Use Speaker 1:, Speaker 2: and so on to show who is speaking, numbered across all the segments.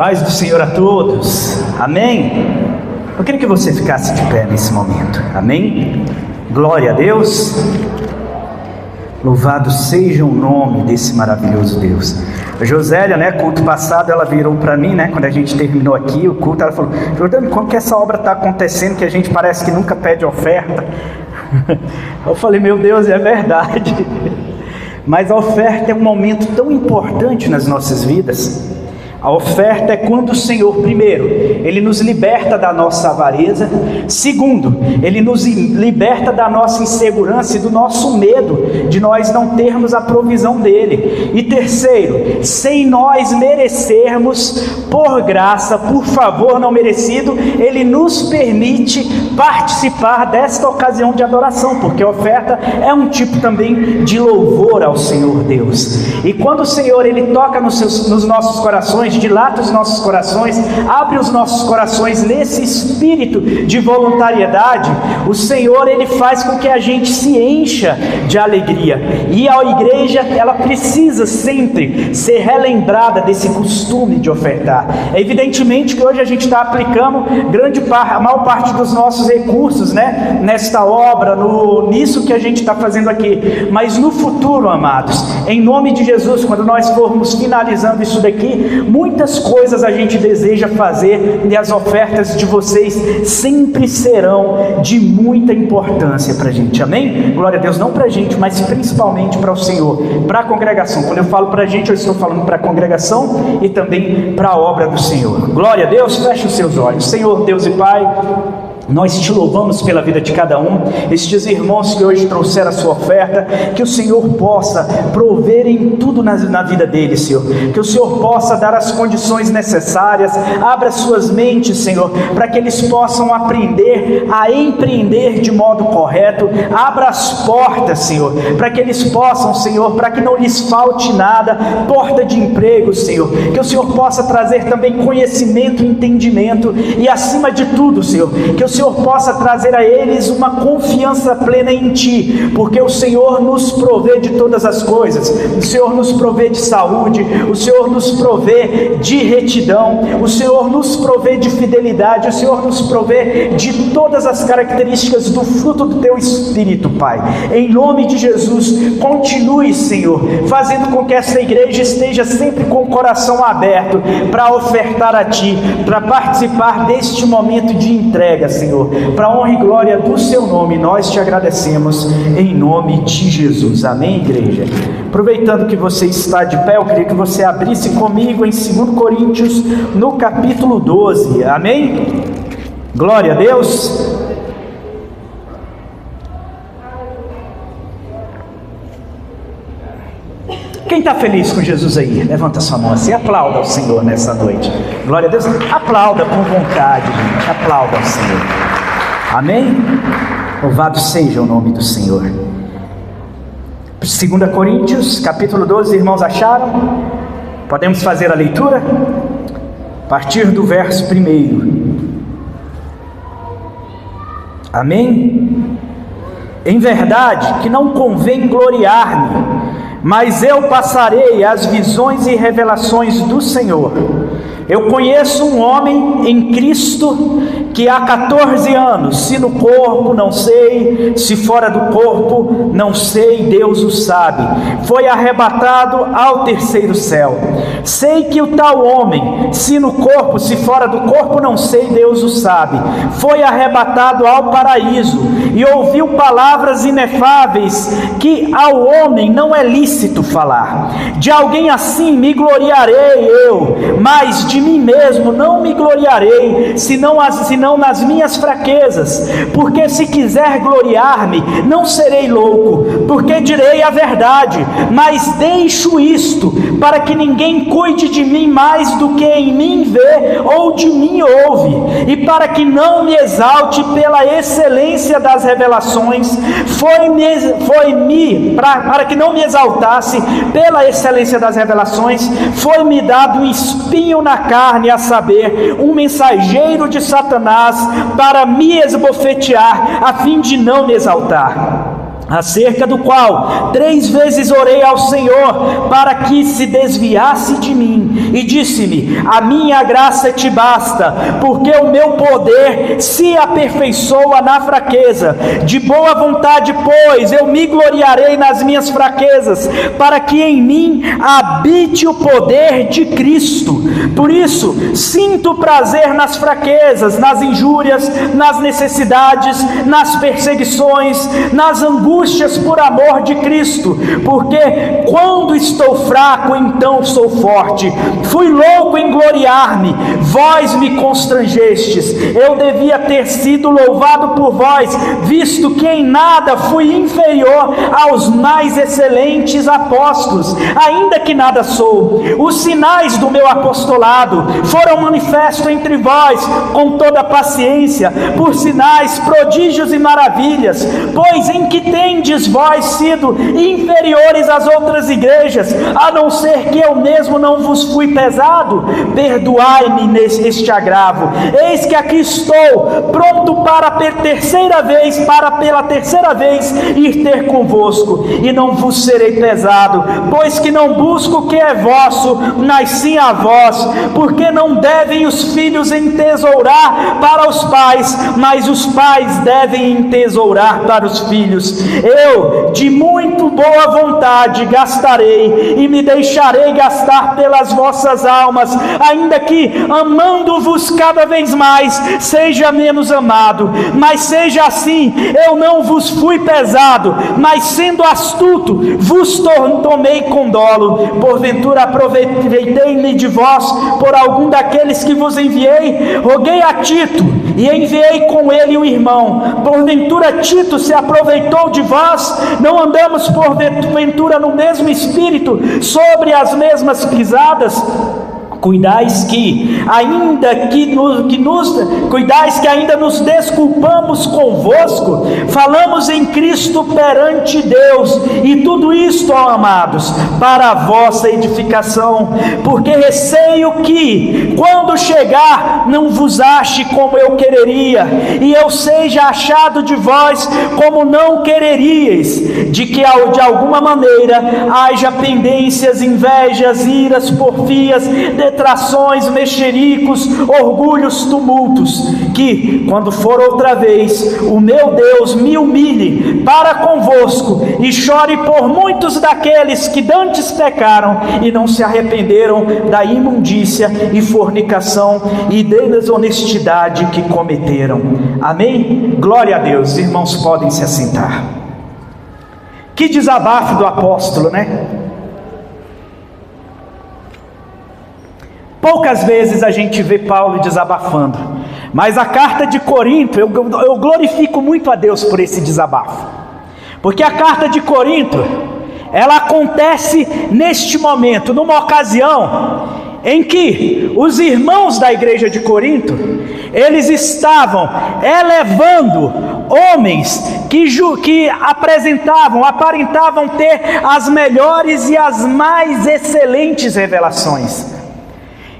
Speaker 1: Paz do Senhor a todos, amém? Eu queria que você ficasse de pé nesse momento, amém? Glória a Deus, louvado seja o nome desse maravilhoso Deus. A Josélia, culto passado, ela virou para mim, quando a gente terminou aqui o culto, ela falou: Jordano, como que essa obra está acontecendo que a gente parece que nunca pede oferta? Eu falei: meu Deus, é verdade. Mas a oferta é um momento tão importante nas nossas vidas. A oferta é quando o Senhor, primeiro, Ele nos liberta da nossa avareza. Segundo, Ele nos liberta da nossa insegurança e do nosso medo de nós não termos a provisão dEle. E terceiro, sem nós merecermos, por graça, por favor não merecido, Ele nos permite participar desta ocasião de adoração, porque a oferta é um tipo também de louvor ao Senhor Deus. E quando o Senhor, Ele toca nos nossos corações, dilata os nossos corações, abre os nossos corações nesse espírito de voluntariedade, o Senhor, Ele faz com que a gente se encha de alegria. E a igreja, ela precisa sempre ser relembrada desse costume de ofertar. É evidentemente que hoje a gente está aplicando a maior parte dos nossos recursos, nesta obra, nisso que a gente está fazendo aqui. Mas no futuro, amados, em nome de Jesus, quando nós formos finalizando isso daqui, muitas coisas a gente deseja fazer, e as ofertas de vocês sempre serão de muita importância para a gente, amém? Glória a Deus, não para a gente, mas principalmente para o Senhor, para a congregação. Quando eu falo para a gente, eu estou falando para a congregação e também para a obra do Senhor. Glória a Deus, feche os seus olhos. Senhor, Deus e Pai, nós te louvamos pela vida de cada um, estes irmãos que hoje trouxeram a sua oferta, que o Senhor possa prover em tudo na vida deles, Senhor, que o Senhor possa dar as condições necessárias, abra suas mentes, Senhor, para que eles possam aprender a empreender de modo correto, abra as portas, Senhor, para que eles possam, Senhor, para que não lhes falte nada, porta de emprego, Senhor, que o Senhor possa trazer também conhecimento e entendimento, e acima de tudo, Senhor, que o Senhor possa trazer a eles uma confiança plena em Ti, porque o Senhor nos provê de todas as coisas, o Senhor nos provê de saúde, o Senhor nos provê de retidão, o Senhor nos provê de fidelidade, o Senhor nos provê de todas as características do fruto do Teu Espírito, Pai. Em nome de Jesus, continue, Senhor, fazendo com que essa igreja esteja sempre com o coração aberto para ofertar a Ti, para participar deste momento de entrega, Senhor, para a honra e glória do Seu nome. Nós te agradecemos em nome de Jesus, amém, igreja? Aproveitando que você está de pé, eu queria que você abrisse comigo em 2 Coríntios, no capítulo 12, amém? Glória a Deus. Quem está feliz com Jesus aí? Levanta sua mão assim, aplauda ao Senhor nessa noite. Glória a Deus. Aplauda com vontade, gente. Aplauda ao Senhor. Amém? Louvado seja o nome do Senhor. 2 Coríntios, capítulo 12, irmãos, acharam? Podemos fazer a leitura? A partir do verso 1. Amém? Em verdade que não convém gloriar-me, mas eu passarei as visões e revelações do Senhor. Eu conheço um homem em Cristo que há 14 anos, se no corpo não sei, se fora do corpo não sei, Deus o sabe, foi arrebatado ao terceiro céu. Sei que o tal homem, se no corpo, se fora do corpo não sei, Deus o sabe, foi arrebatado ao paraíso e ouviu palavras inefáveis que ao homem não é lícito falar. De alguém assim me gloriarei eu, mas de mim mesmo não me gloriarei, senão nas minhas fraquezas, porque se quiser gloriar-me, não serei louco, porque direi a verdade, mas deixo isto, para que ninguém cuide de mim mais do que em mim vê, ou de mim ouve, e para que não me exalte pela excelência das revelações, para que não me exaltasse pela excelência das revelações, foi-me dado um espinho na carne, a saber, um mensageiro de Satanás, para me esbofetear, a fim de não me exaltar. acerca do qual 3 vezes orei ao Senhor para que se desviasse de mim, e disse-me: a minha graça te basta, porque o meu poder se aperfeiçoa na fraqueza. De boa vontade, pois, eu me gloriarei nas minhas fraquezas, para que em mim habite o poder de Cristo. Por isso, sinto prazer nas fraquezas, nas injúrias, nas necessidades, nas perseguições, nas angústias por amor de Cristo, porque quando estou fraco, então sou forte. Fui louco em gloriar-me, vós me constrangestes. Eu devia ter sido louvado por vós, visto que em nada fui inferior aos mais excelentes apóstolos, ainda que nada sou. Os sinais do meu apostolado foram manifestos entre vós com toda paciência, por sinais, prodígios e maravilhas, pois em que tendes vós sido inferiores às outras igrejas, a não ser que eu mesmo não vos fui pesado? Perdoai-me neste agravo. Eis que aqui estou, pronto para pela terceira vez ir ter convosco, e não vos serei pesado, pois que não busco o que é vosso, mas sim a vós, porque não devem os filhos entesourar para os pais, mas os pais devem entesourar para os filhos. Eu, de muito boa vontade, gastarei e me deixarei gastar pelas vossas almas, ainda que, amando-vos cada vez mais, seja menos amado. Mas seja assim, eu não vos fui pesado, mas sendo astuto, vos tomei com dolo. Porventura aproveitei-me de vós por algum daqueles que vos enviei? Roguei a Tito, e enviei com ele o irmão. Porventura Tito se aproveitou de vós? Não andamos porventura no mesmo espírito, sobre as mesmas pisadas? Cuidais que ainda nos desculpamos convosco, falamos em Cristo perante Deus, e tudo isto, ó amados, para a vossa edificação, porque receio que, quando chegar, não vos ache como eu quereria, e eu seja achado de vós como não quereríeis, de que de alguma maneira haja pendências, invejas, iras, porfias, detrações, mexericos, orgulhos, tumultos, que, quando for outra vez, o meu Deus me humilhe para convosco, e chore por muitos daqueles que dantes pecaram e não se arrependeram da imundícia e fornicação e desonestidade que cometeram. Amém? Glória a Deus. Irmãos, podem se assentar. Que desabafo do apóstolo, né? Poucas vezes a gente vê Paulo desabafando, mas a carta de Corinto, eu glorifico muito a Deus por esse desabafo, porque a carta de Corinto, ela acontece neste momento, numa ocasião em que os irmãos da igreja de Corinto, eles estavam elevando homens que aparentavam ter as melhores e as mais excelentes revelações.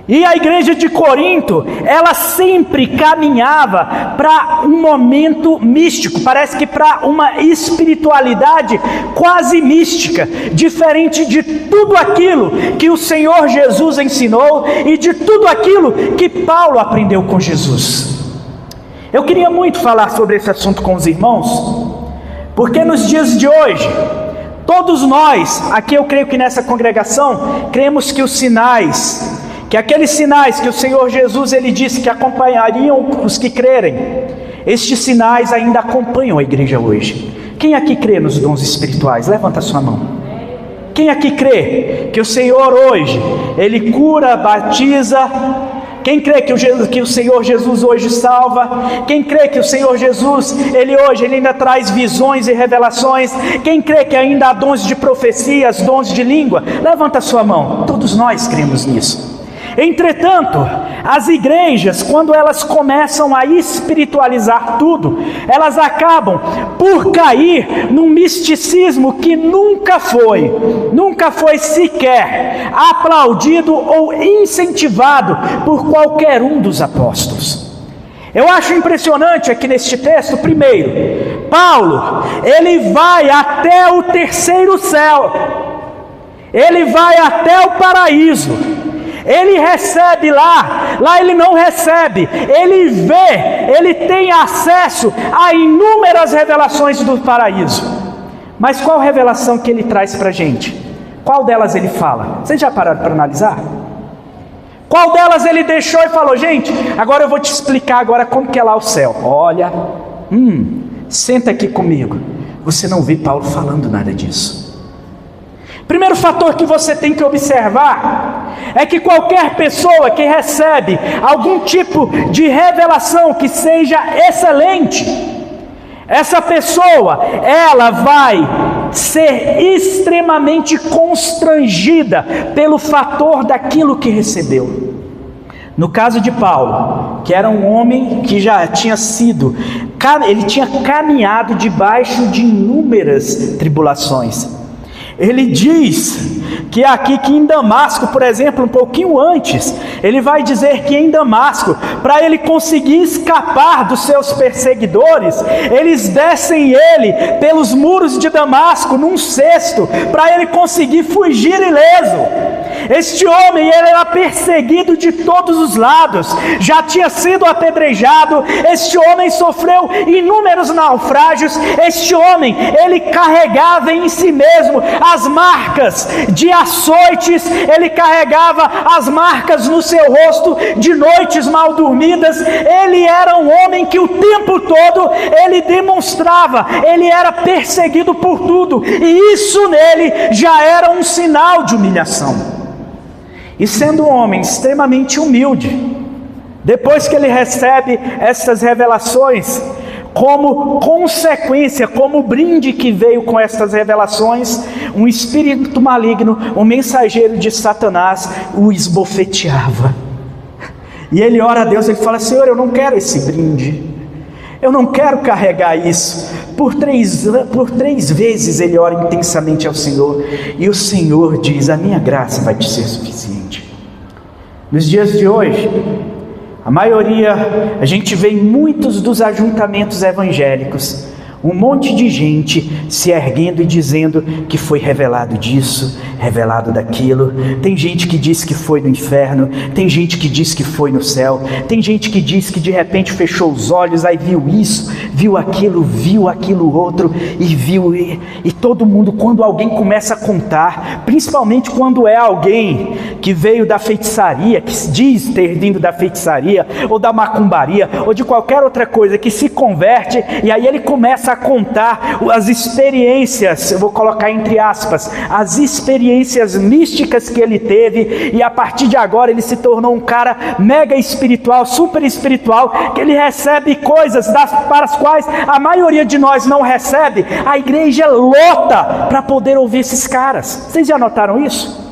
Speaker 1: E a igreja de Corinto, ela sempre caminhava para um momento místico, parece que para uma espiritualidade quase mística, diferente de tudo aquilo que o Senhor Jesus ensinou e de tudo aquilo que Paulo aprendeu com Jesus. Eu queria muito falar sobre esse assunto com os irmãos, porque nos dias de hoje, todos nós, aqui eu creio que nessa congregação, cremos que os sinais, que aqueles sinais que o Senhor Jesus ele disse que acompanhariam os que crerem, estes sinais ainda acompanham a igreja hoje. Quem aqui crê nos dons espirituais? Levanta a sua mão. Quem aqui crê que o Senhor hoje, ele cura, batiza? Quem crê que o Senhor Jesus hoje salva? Quem crê que o Senhor Jesus, ele ainda traz visões e revelações? Quem crê que ainda há dons de profecias, dons de língua? Levanta a sua mão. Todos nós cremos nisso. Entretanto, as igrejas, quando elas começam a espiritualizar tudo, elas acabam por cair num misticismo que nunca foi sequer aplaudido ou incentivado por qualquer um dos apóstolos. Eu acho impressionante aqui neste texto, primeiro, Paulo, ele vai até o terceiro céu, ele vai até o paraíso, ele recebe lá ele não recebe, ele vê, ele tem acesso a inúmeras revelações do paraíso. Mas qual revelação que ele traz para a gente? Qual delas ele fala? Vocês já pararam para analisar? Qual delas ele deixou e falou: gente, agora eu vou te explicar agora como que é lá o céu. Olha, senta aqui comigo. Você não vê Paulo falando nada disso. Primeiro fator que você tem que observar é que qualquer pessoa que recebe algum tipo de revelação que seja excelente, essa pessoa, ela vai ser extremamente constrangida pelo fator daquilo que recebeu. No caso de Paulo, que era um homem que já tinha sido, ele tinha caminhado debaixo de inúmeras tribulações. Ele diz que aqui que em Damasco, por exemplo, um pouquinho antes, ele vai dizer que em Damasco, para ele conseguir escapar dos seus perseguidores, eles descem ele pelos muros de Damasco num cesto, para ele conseguir fugir ileso. Este homem, ele era perseguido de todos os lados, já tinha sido apedrejado, este homem sofreu inúmeros naufrágios, este homem, ele carregava em si mesmo as marcas de açoites, ele carregava as marcas no seu rosto de noites mal dormidas. Ele era um homem que o tempo todo ele demonstrava, ele era perseguido por tudo, e isso nele já era um sinal de humilhação. E sendo um homem extremamente humilde, depois que ele recebe essas revelações, como consequência, como brinde que veio com estas revelações, um espírito maligno, um mensageiro de Satanás, o esbofeteava. E ele ora a Deus, ele fala: Senhor, eu não quero esse brinde, eu não quero carregar isso. Por três vezes ele ora intensamente ao Senhor, e o Senhor diz: a minha graça vai te ser suficiente. Nos dias de hoje, a maioria, a gente vê em muitos dos ajuntamentos evangélicos, um monte de gente se erguendo e dizendo que foi revelado disso, revelado daquilo. Tem gente que diz que foi no inferno, tem gente que diz que foi no céu, tem gente que diz que de repente fechou os olhos, aí viu isso, viu aquilo outro, e todo mundo, quando alguém começa a contar, principalmente quando é alguém que veio da feitiçaria, que diz ter vindo da feitiçaria, ou da macumbaria, ou de qualquer outra coisa, que se converte, e aí ele começa a contar as experiências, eu vou colocar entre aspas, as experiências místicas que ele teve, e a partir de agora ele se tornou um cara mega espiritual, super espiritual, que ele recebe coisas para as quais a maioria de nós não recebe. A igreja lota para poder ouvir esses caras. Vocês já notaram isso?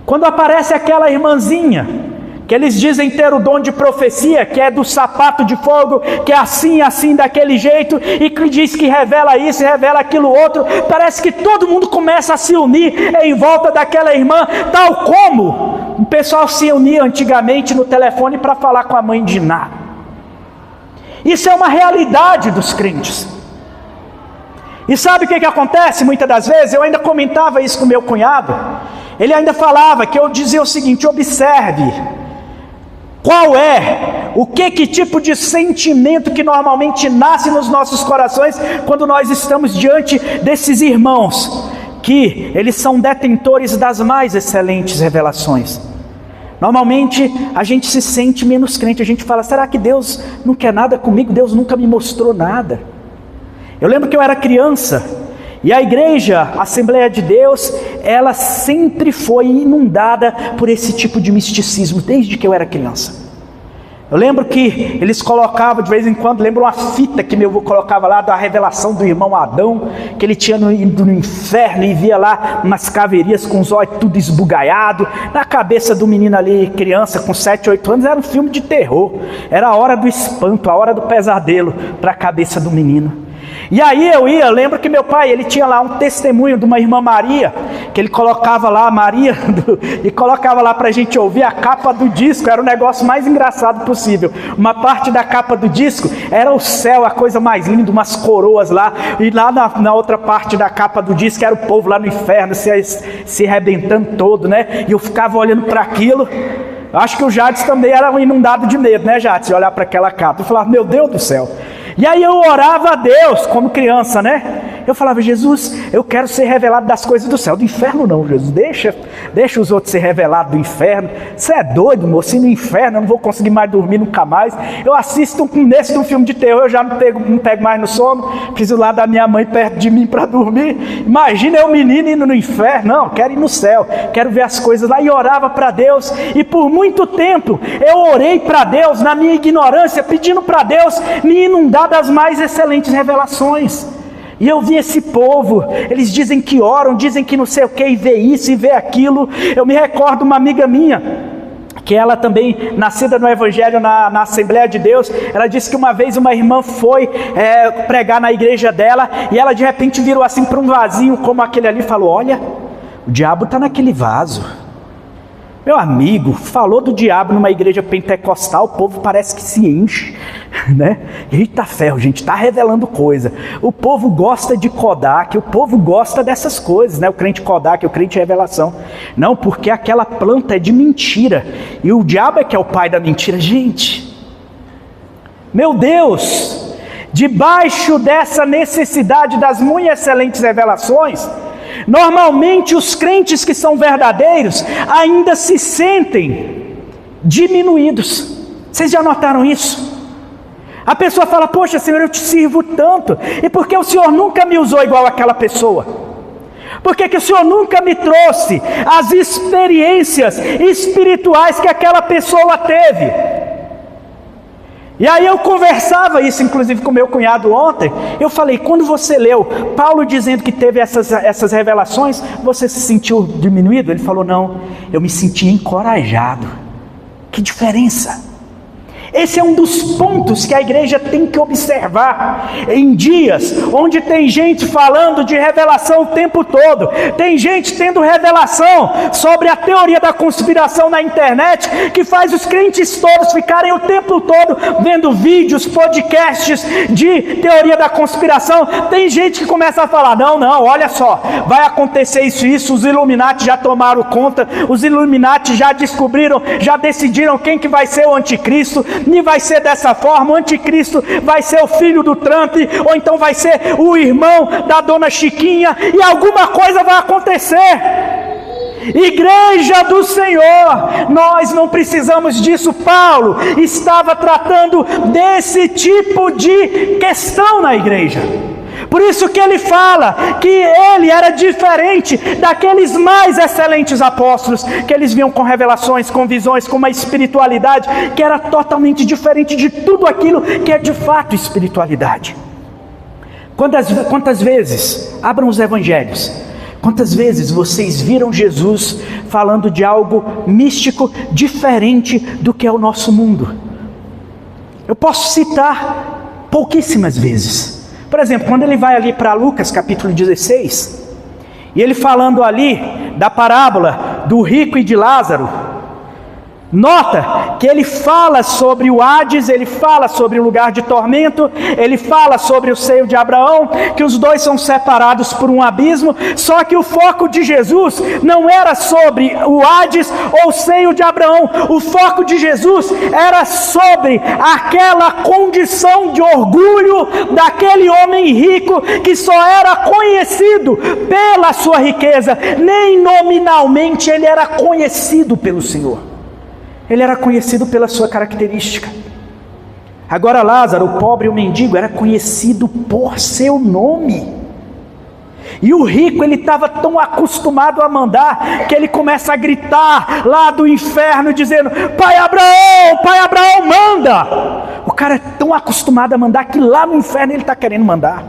Speaker 1: Quando aparece aquela irmãzinha que eles dizem ter o dom de profecia, que é do sapato de fogo, que é assim, daquele jeito, e que diz que revela isso, revela aquilo outro, parece que todo mundo começa a se unir em volta daquela irmã, tal como o pessoal se unia antigamente no telefone para falar com a mãe de Ná. Isso é uma realidade dos crentes. E sabe o que acontece muitas das vezes? Eu ainda comentava isso com meu cunhado, ele ainda falava que eu dizia o seguinte: observe qual é, que tipo de sentimento que normalmente nasce nos nossos corações quando nós estamos diante desses irmãos, que eles são detentores das mais excelentes revelações. Normalmente a gente se sente menos crente, a gente fala: será que Deus não quer nada comigo? Deus nunca me mostrou nada. Eu lembro que eu era criança, e a igreja, a Assembleia de Deus, ela sempre foi inundada por esse tipo de misticismo, desde que eu era criança. Eu lembro que eles colocavam de vez em quando, lembro uma fita que meu avô colocava lá da revelação do irmão Adão, que ele tinha ido no inferno e via lá umas caveirinhas com os olhos tudo esbugaiado, na cabeça do menino ali, criança com 7, 8 anos, era um filme de terror, era a hora do espanto, a hora do pesadelo para a cabeça do menino. E aí eu lembro que meu pai, ele tinha lá um testemunho de uma irmã Maria, que ele colocava lá, Maria, e colocava lá para a gente ouvir a capa do disco. Era o negócio mais engraçado possível. Uma parte da capa do disco era o céu, a coisa mais linda, umas coroas lá, e lá na outra parte da capa do disco era o povo lá no inferno, se arrebentando todo, né? E eu ficava olhando para aquilo. Acho que o Jades também era um inundado de medo, né, Jades? Olhar para aquela capa. Eu falava, meu Deus do céu. E aí eu orava a Deus, como criança, né? Eu falava, Jesus, eu quero ser revelado das coisas do céu. Do inferno não, Jesus, deixa os outros ser revelados do inferno. Você é doido, moço, e no inferno eu não vou conseguir mais dormir nunca mais. Eu assisto nesse de um filme de terror, eu já não pego mais no sono. Preciso lá da minha mãe perto de mim para dormir. Imagina eu menino indo no inferno. Não, quero ir no céu, quero ver as coisas lá. E orava para Deus, e por muito tempo eu orei para Deus, na minha ignorância, pedindo para Deus me inundar das mais excelentes revelações. E eu vi esse povo, eles dizem que oram, dizem que não sei o que, e vê isso e vê aquilo. Eu me recordo uma amiga minha, que ela também, nascida no Evangelho, na Assembleia de Deus, ela disse que uma vez uma irmã foi pregar na igreja dela, e ela de repente virou assim para um vasinho como aquele ali e falou, olha, o diabo está naquele vaso. Meu amigo, falou do diabo numa igreja pentecostal, o povo parece que se enche, né? Eita ferro, gente, está revelando coisa. O povo gosta de Kodak, o povo gosta dessas coisas, né? O crente Kodak, o crente revelação. Não, porque aquela planta é de mentira, e o diabo é que é o pai da mentira. Gente, meu Deus, debaixo dessa necessidade das muito excelentes revelações, normalmente os crentes que são verdadeiros ainda se sentem diminuídos. Vocês já notaram isso? A pessoa fala, poxa Senhor, eu te sirvo tanto, e por que o Senhor nunca me usou igual aquela pessoa? Por que o Senhor nunca me trouxe as experiências espirituais que aquela pessoa teve? E aí eu conversava isso, inclusive, com meu cunhado ontem. Eu falei, quando você leu Paulo dizendo que teve essas revelações, você se sentiu diminuído? Ele falou, não, eu me senti encorajado. Que diferença! Esse é um dos pontos que a igreja tem que observar. Em dias onde tem gente falando de revelação o tempo todo, tem gente tendo revelação sobre a teoria da conspiração na internet, que faz os crentes todos ficarem o tempo todo vendo vídeos, podcasts de teoria da conspiração. Tem gente que começa a falar, não, olha só, vai acontecer isso, os Illuminati já tomaram conta, os Illuminati já descobriram, já decidiram quem que vai ser o anticristo, e vai ser dessa forma, o anticristo vai ser o filho do Trump, ou então vai ser o irmão da dona Chiquinha, e alguma coisa vai acontecer. Igreja do Senhor, nós não precisamos disso. Paulo estava tratando desse tipo de questão na igreja. Por isso que ele fala que ele era diferente daqueles mais excelentes apóstolos, que eles vinham com revelações, com visões, com uma espiritualidade que era totalmente diferente de tudo aquilo que é de fato espiritualidade. Quantas vezes, abram os evangelhos, quantas vezes vocês viram Jesus falando de algo místico diferente do que é o nosso mundo? Eu posso citar pouquíssimas vezes. Por exemplo, quando ele vai ali para Lucas capítulo 16, e ele falando ali da parábola do rico e de Lázaro, nota que ele fala sobre o Hades, ele fala sobre o lugar de tormento, ele fala sobre o seio de Abraão, que os dois são separados por um abismo, só que o foco de Jesus não era sobre o Hades ou o seio de Abraão, o foco de Jesus era sobre aquela condição de orgulho daquele homem rico, que só era conhecido pela sua riqueza, nem nominalmente ele era conhecido pelo Senhor. Ele era conhecido pela sua característica. Agora Lázaro, o pobre e o mendigo, era conhecido por seu nome. E o rico, ele estava tão acostumado a mandar, que ele começa a gritar lá do inferno, dizendo, Pai Abraão, manda! O cara é tão acostumado a mandar, que lá no inferno ele está querendo mandar.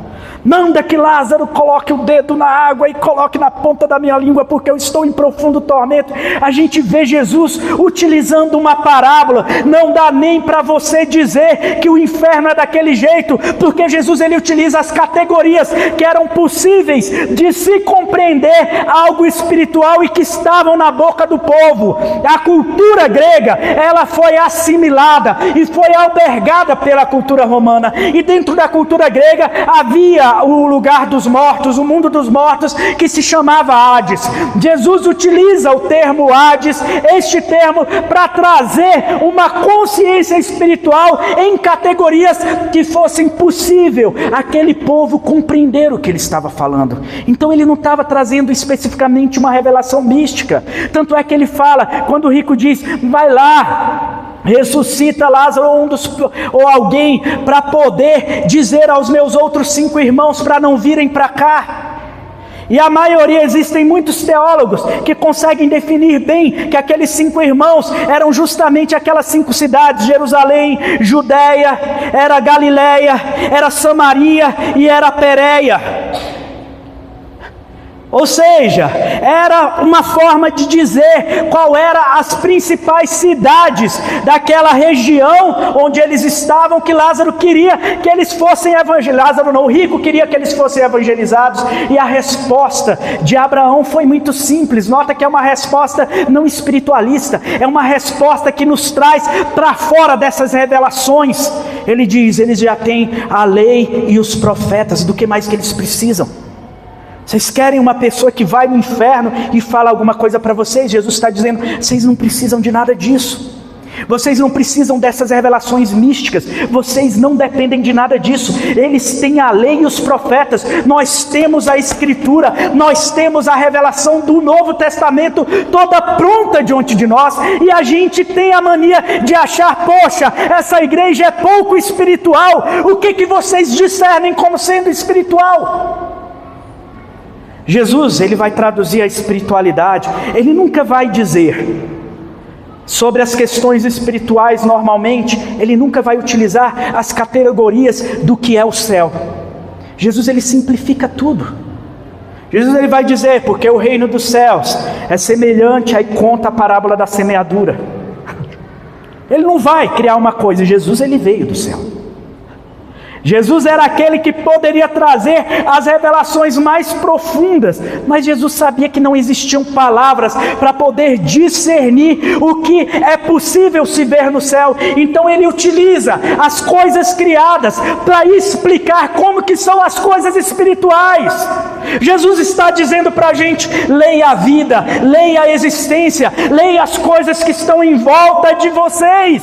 Speaker 1: Manda que Lázaro coloque o dedo na água e coloque na ponta da minha língua, porque eu estou em profundo tormento. A gente vê Jesus utilizando uma parábola. Não dá nem para você dizer que o inferno é daquele jeito, porque Jesus ele utiliza as categorias que eram possíveis de se compreender algo espiritual e que estavam na boca do povo. A cultura grega, ela foi assimilada e foi albergada pela cultura romana. E dentro da cultura grega havia o lugar dos mortos, o mundo dos mortos, que se chamava Hades. Jesus utiliza o termo Hades, este termo, para trazer uma consciência espiritual em categorias que fossem possível aquele povo compreender o que ele estava falando. Então ele não estava trazendo especificamente uma revelação mística. Tanto é que ele fala, quando o rico diz, vai lá, ressuscita Lázaro ou alguém para poder dizer aos meus outros 5 irmãos para não virem para cá. E a maioria, existem muitos teólogos que conseguem definir bem que aqueles 5 irmãos eram justamente aquelas 5 cidades: Jerusalém, Judeia, era Galileia, era Samaria e era Pérea. Ou seja, era uma forma de dizer qual eram as principais cidades daquela região onde eles estavam, que Lázaro queria que eles fossem evangelizados. Lázaro não, o rico queria que eles fossem evangelizados. E a resposta de Abraão foi muito simples. Nota que é uma resposta não espiritualista, é uma resposta que nos traz para fora dessas revelações. Ele diz, eles já têm a lei e os profetas, do que mais que eles precisam? Vocês querem uma pessoa que vai no inferno e fala alguma coisa para vocês? Jesus está dizendo, vocês não precisam de nada disso. Vocês não precisam dessas revelações místicas. Vocês não dependem de nada disso. Eles têm a lei e os profetas. Nós temos a Escritura. Nós temos a revelação do Novo Testamento toda pronta diante de nós. E a gente tem a mania de achar, poxa, essa igreja é pouco espiritual. O que vocês discernem como sendo espiritual? Jesus, ele vai traduzir a espiritualidade. Ele nunca vai dizer sobre as questões espirituais normalmente. Ele nunca vai utilizar as categorias do que é o céu. Jesus, ele simplifica tudo. Jesus, ele vai dizer, porque o reino dos céus é semelhante, aí conta a parábola da semeadura. Ele não vai criar uma coisa. Jesus, ele veio do céu. Jesus era aquele que poderia trazer as revelações mais profundas, mas Jesus sabia que não existiam palavras para poder discernir o que é possível se ver no céu. Então ele utiliza as coisas criadas para explicar como que são as coisas espirituais. Jesus está dizendo para a gente, leia a vida, leia a existência, leia as coisas que estão em volta de vocês.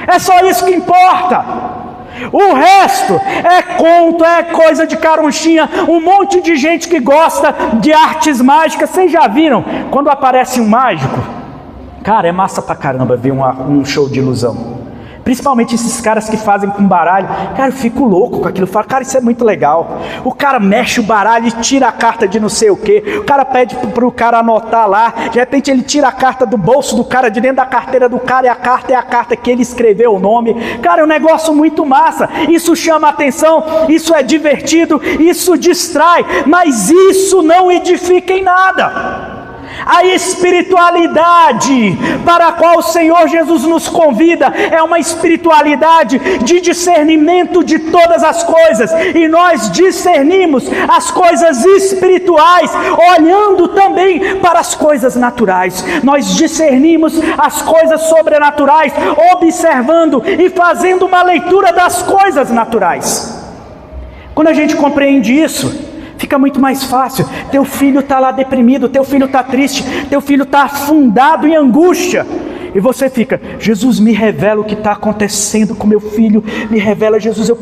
Speaker 1: É só isso que importa. O resto é conto, é coisa de caronchinha. Um monte de gente que gosta de artes mágicas. Vocês já viram quando aparece um mágico? Cara, é massa pra caramba ver um show de ilusão. Principalmente esses caras que fazem com baralho. Cara, eu fico louco com aquilo. Eu falo, cara, isso é muito legal. O cara mexe o baralho e tira a carta de não sei o que. O cara pede pro cara anotar lá. De repente ele tira a carta do bolso do cara, de dentro da carteira do cara, e a carta é a carta que ele escreveu o nome. Cara, é um negócio muito massa. Isso chama atenção, isso é divertido, isso distrai, mas isso não edifica em nada. A espiritualidade para a qual o Senhor Jesus nos convida é uma espiritualidade de discernimento de todas as coisas, e nós discernimos as coisas espirituais olhando também para as coisas naturais. Nós discernimos as coisas sobrenaturais observando e fazendo uma leitura das coisas naturais. Quando a gente compreende isso, fica muito mais fácil. Teu filho está lá deprimido, teu filho está triste, teu filho está afundado em angústia, e você fica, Jesus, me revela o que está acontecendo com meu filho, me revela, Jesus, eu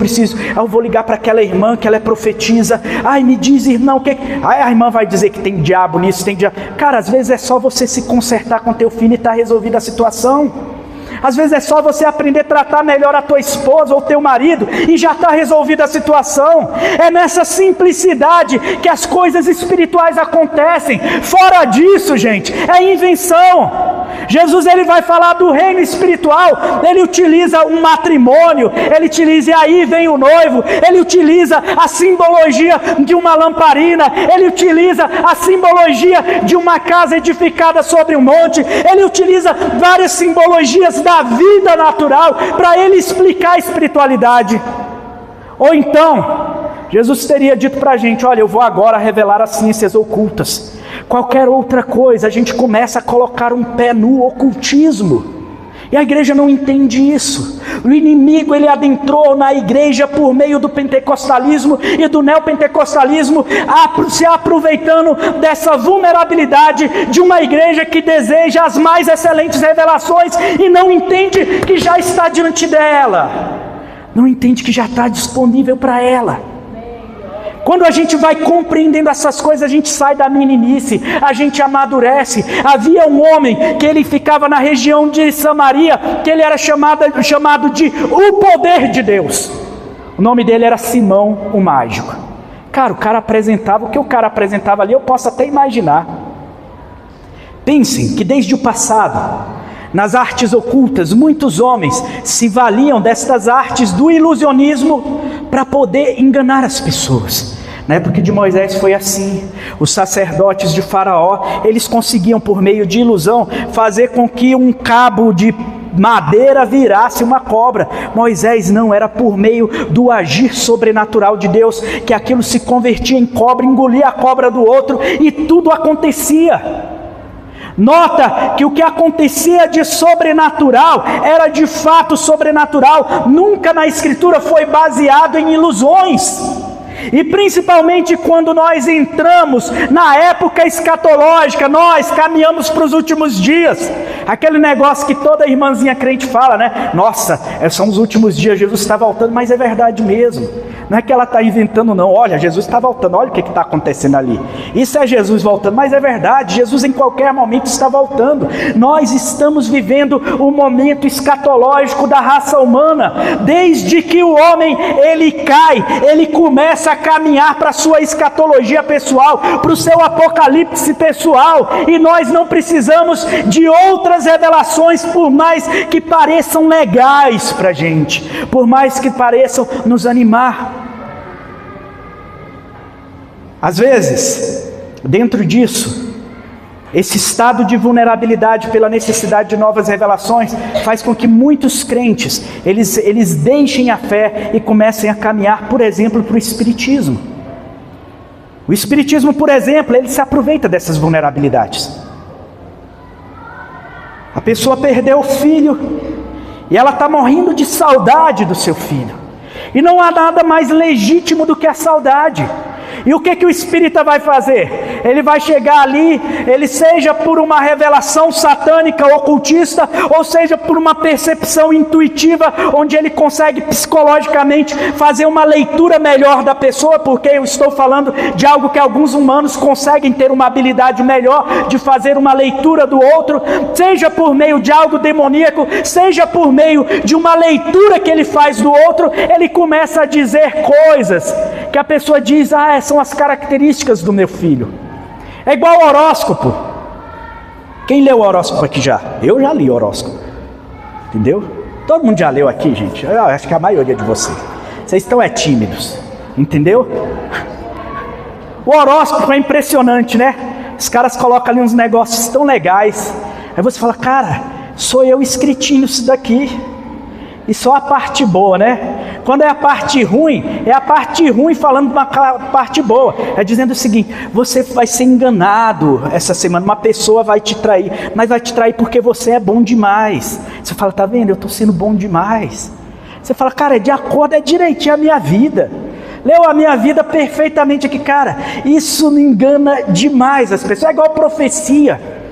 Speaker 1: vou ligar para aquela irmã que ela é profetisa. Ai, me diz, irmão, que a irmã vai dizer que tem diabo nisso, tem diabo. Cara, às vezes é só você se consertar com teu filho e está resolvida a situação. Às vezes é só você aprender a tratar melhor a tua esposa ou teu marido e já está resolvida a situação. É nessa simplicidade que as coisas espirituais acontecem. Fora disso, gente, é invenção. Jesus ele vai falar do reino espiritual, ele utiliza um matrimônio, ele utiliza, e aí vem o noivo, ele utiliza a simbologia de uma lamparina, ele utiliza a simbologia de uma casa edificada sobre um monte, ele utiliza várias simbologias da vida natural para ele explicar a espiritualidade. Ou então, Jesus teria dito para a gente: olha, eu vou agora revelar as ciências ocultas. Qualquer outra coisa, a gente começa a colocar um pé no ocultismo. E a igreja não entende isso. O inimigo ele adentrou na igreja por meio do pentecostalismo e do neopentecostalismo, se aproveitando dessa vulnerabilidade de uma igreja que deseja as mais excelentes revelações e não entende que já está diante dela. Não entende que já está disponível para ela. Quando a gente vai compreendendo essas coisas, a gente sai da meninice, a gente amadurece. Havia um homem que ele ficava na região de Samaria, que ele era chamado de o poder de Deus. O nome dele era Simão o Mágico. Cara, o cara apresentava, o que o cara apresentava ali, eu posso até imaginar. Pensem que desde o passado, nas artes ocultas, muitos homens se valiam destas artes do ilusionismo para poder enganar as pessoas. Na época de Moisés foi assim. Os sacerdotes de Faraó, eles conseguiam por meio de ilusão fazer com que um cabo de madeira virasse uma cobra. Moisés não, era por meio do agir sobrenatural de Deus que aquilo se convertia em cobra, engolia a cobra do outro e tudo acontecia. Nota que o que acontecia de sobrenatural era de fato sobrenatural, nunca na Escritura foi baseado em ilusões. E principalmente quando nós entramos na época escatológica, nós caminhamos para os últimos dias. Aquele negócio que toda irmãzinha crente fala, né? Nossa, são os últimos dias, Jesus está voltando, mas é verdade mesmo. Não é que ela está inventando não, olha, Jesus está voltando, olha o que está acontecendo ali. Isso é Jesus voltando, mas é verdade, Jesus em qualquer momento está voltando. Nós estamos vivendo o momento escatológico da raça humana. Desde que o homem, ele cai, ele começa a caminhar para a sua escatologia pessoal, para o seu apocalipse pessoal, e nós não precisamos de outras revelações, por mais que pareçam legais para a gente, por mais que pareçam nos animar. Às vezes, dentro disso, esse estado de vulnerabilidade pela necessidade de novas revelações faz com que muitos crentes, eles deixem a fé e comecem a caminhar, por exemplo, para o espiritismo. O espiritismo, por exemplo, ele se aproveita dessas vulnerabilidades. A pessoa perdeu o filho e ela está morrendo de saudade do seu filho. E não há nada mais legítimo do que a saudade. E o que o espírita vai fazer? Ele vai chegar ali, ele seja por uma revelação satânica, ocultista, ou seja por uma percepção intuitiva, onde ele consegue psicologicamente fazer uma leitura melhor da pessoa, porque eu estou falando de algo que alguns humanos conseguem ter uma habilidade melhor de fazer uma leitura do outro, seja por meio de algo demoníaco, seja por meio de uma leitura que ele faz do outro, ele começa a dizer coisas que a pessoa diz: são as características do meu filho. É igual ao horóscopo. Quem leu o horóscopo aqui já? Eu já li o horóscopo. Entendeu? Todo mundo já leu aqui, gente. Eu acho que a maioria de vocês. Vocês estão tímidos. Entendeu? O horóscopo é impressionante, né? Os caras colocam ali uns negócios tão legais. Aí você fala: cara, sou eu escritinho isso daqui. E só a parte boa, né? Quando é a parte ruim, é a parte ruim falando de uma parte boa. É dizendo o seguinte: você vai ser enganado essa semana, uma pessoa vai te trair, mas vai te trair porque você é bom demais. Você fala: tá vendo? Eu estou sendo bom demais. Você fala: cara, de acordo, é direitinho a minha vida. Leu a minha vida perfeitamente aqui, cara. Isso me engana demais as pessoas. É igual profecia.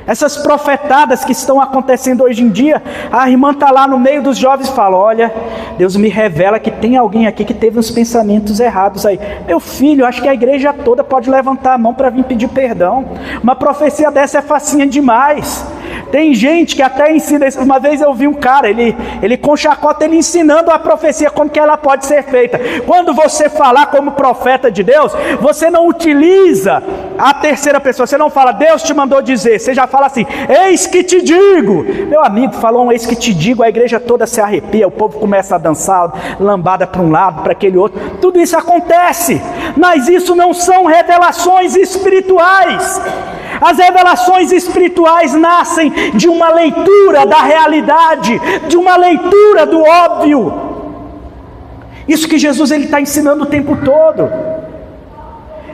Speaker 1: Essas profetadas que estão acontecendo hoje em dia, a irmã está lá no meio dos jovens e fala: olha, Deus me revela que tem alguém aqui que teve uns pensamentos errados aí. Meu filho, acho que a igreja toda pode levantar a mão para vir pedir perdão. Uma profecia dessa é facinha demais. Tem gente que até ensina. Uma vez eu vi um cara, ele com chacota, ele ensinando a profecia, como que ela pode ser feita. Quando você falar como profeta de Deus, você não utiliza A terceira pessoa, você não fala, Deus te mandou dizer, você já fala assim, eis que te digo. Meu amigo falou um eis que te digo, a igreja toda se arrepia, o povo começa a dançar, lambada para um lado, para aquele outro. Tudo isso acontece, mas isso não são revelações espirituais. As revelações espirituais nascem de uma leitura da realidade, de uma leitura do óbvio. Isso que Jesus está ensinando o tempo todo.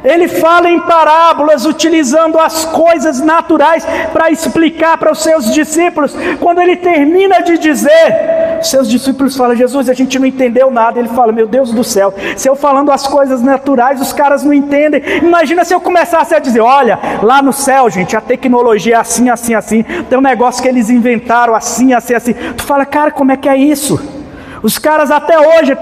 Speaker 1: Ele fala em parábolas, utilizando as coisas naturais para explicar para os seus discípulos. Quando ele termina de dizer, seus discípulos falam, Jesus, a gente não entendeu nada. Ele fala, meu Deus do céu, se eu falando as coisas naturais, os caras não entendem. Imagina se eu começasse a dizer, olha, lá no céu, gente, a tecnologia é assim, assim, assim. Tem um negócio que eles inventaram assim, assim, assim. Tu fala, cara, como é que é isso? Os caras até hoje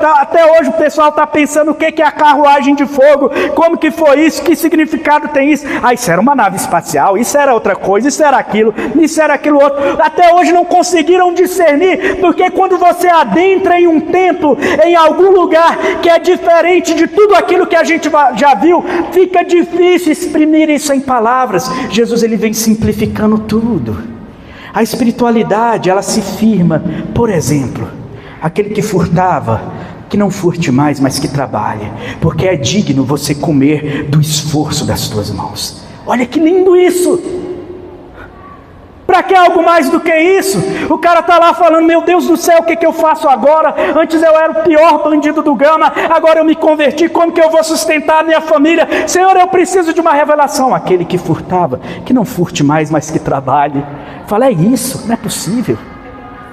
Speaker 1: o pessoal está pensando o que é a carruagem de fogo, como que foi isso, que significado tem isso? Ah, isso era uma nave espacial, isso era outra coisa, isso era aquilo outro. Até hoje não conseguiram discernir, porque quando você adentra em um templo, em algum lugar que é diferente de tudo aquilo que a gente já viu, fica difícil exprimir isso em palavras. Jesus ele vem simplificando tudo. A espiritualidade ela se firma, por exemplo, aquele que furtava, que não furte mais, mas que trabalhe, porque é digno você comer do esforço das tuas mãos. Olha que lindo isso! Para que algo mais do que isso? O cara está lá falando, meu Deus do céu, o que eu faço agora? Antes eu era o pior bandido do Gama, agora eu me converti, como que eu vou sustentar a minha família? Senhor, eu preciso de uma revelação. Aquele que furtava, que não furte mais, mas que trabalhe. Fala, é isso, não é possível.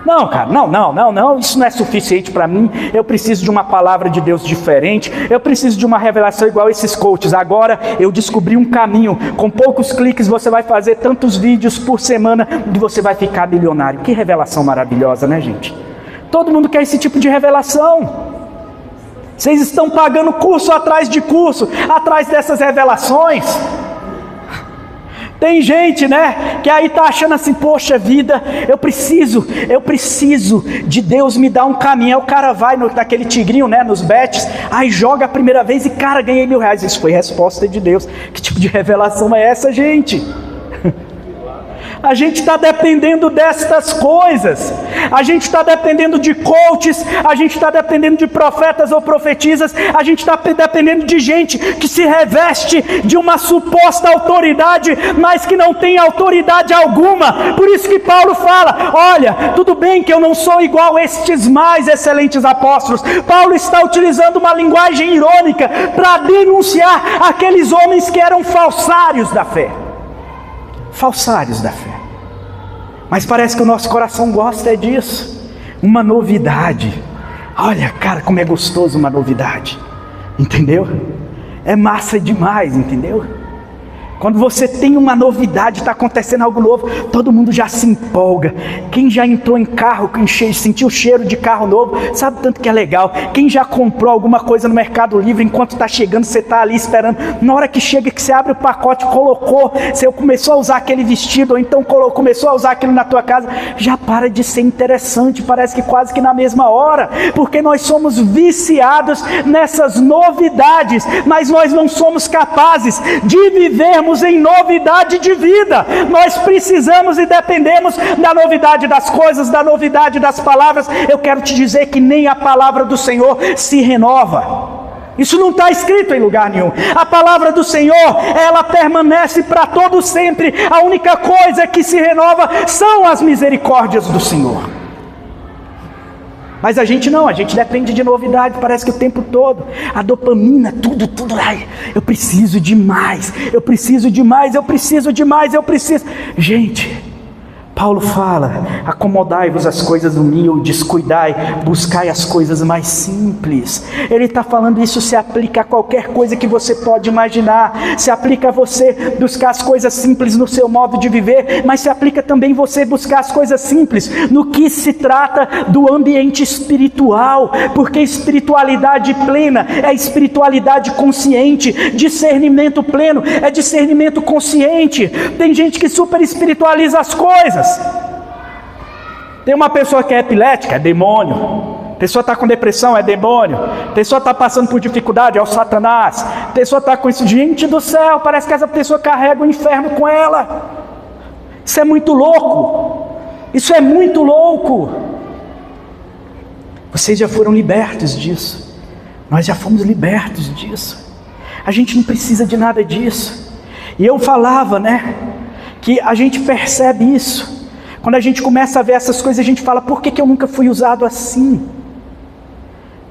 Speaker 1: Não, cara, não, isso não é suficiente para mim, eu preciso de uma palavra de Deus diferente, eu preciso de uma revelação igual esses coaches. Agora eu descobri um caminho, com poucos cliques você vai fazer tantos vídeos por semana e você vai ficar milionário. Que revelação maravilhosa, né, gente? Todo mundo quer esse tipo de revelação. Vocês estão pagando curso atrás de curso, atrás dessas revelações. Tem gente, né, que aí está achando assim, poxa vida, eu preciso de Deus me dar um caminho. Aí o cara vai naquele tigrinho, né, nos bets, aí joga a primeira vez e cara, ganhei R$1.000. Isso foi resposta de Deus. Que tipo de revelação é essa, gente? A gente está dependendo destas coisas, a gente está dependendo de coaches, a gente está dependendo de profetas ou profetisas, a gente está dependendo de gente que se reveste de uma suposta autoridade, mas que não tem autoridade alguma. Por isso que Paulo fala, olha, tudo bem que eu não sou igual a estes mais excelentes apóstolos. Paulo está utilizando uma linguagem irônica para denunciar aqueles homens que eram falsários da fé. Falsários da fé. Mas parece que o nosso coração gosta disso. Uma novidade. Olha, cara, como é gostoso uma novidade. Entendeu? É massa demais, entendeu? Quando você tem uma novidade, está acontecendo algo novo, todo mundo já se empolga. Quem já entrou em carro, sentiu o cheiro de carro novo, sabe tanto que é legal. Quem já comprou alguma coisa no Mercado Livre, enquanto está chegando, você está ali esperando. Na hora que chega, que você abre o pacote, colocou, você começou a usar aquele vestido, ou então começou a usar aquilo na tua casa, já para de ser interessante, parece que quase que na mesma hora, porque nós somos viciados nessas novidades, mas nós não somos capazes de vivermos em novidade de vida. Nós precisamos e dependemos da novidade das coisas, da novidade das palavras. Eu quero te dizer que nem a palavra do Senhor se renova. Isso não está escrito em lugar nenhum. A palavra do Senhor, ela permanece para todo sempre. A única coisa que se renova são as misericórdias do Senhor. Mas a gente não, a gente depende de novidade, parece que o tempo todo, a dopamina, tudo, ai, eu preciso de mais, gente, Paulo fala, acomodai-vos às coisas humildes, cuidai, buscai as coisas mais simples. Ele está falando isso, se aplica a qualquer coisa que você pode imaginar, se aplica a você buscar as coisas simples no seu modo de viver, mas se aplica também você buscar as coisas simples no que se trata do ambiente espiritual, porque espiritualidade plena é espiritualidade consciente, discernimento pleno é discernimento consciente. Tem gente que super espiritualiza as coisas. Tem uma pessoa que é epilética, é demônio. A pessoa está com depressão, é demônio. A pessoa está passando por dificuldade, é o Satanás. A pessoa está com isso, gente do céu, parece que essa pessoa carrega o inferno com ela. Isso é muito louco. Isso é muito louco. Vocês já foram libertos disso. Nós já fomos libertos disso. A gente não precisa de nada disso. E eu falava, que a gente percebe isso. Quando a gente começa a ver essas coisas, a gente fala, por que eu nunca fui usado assim?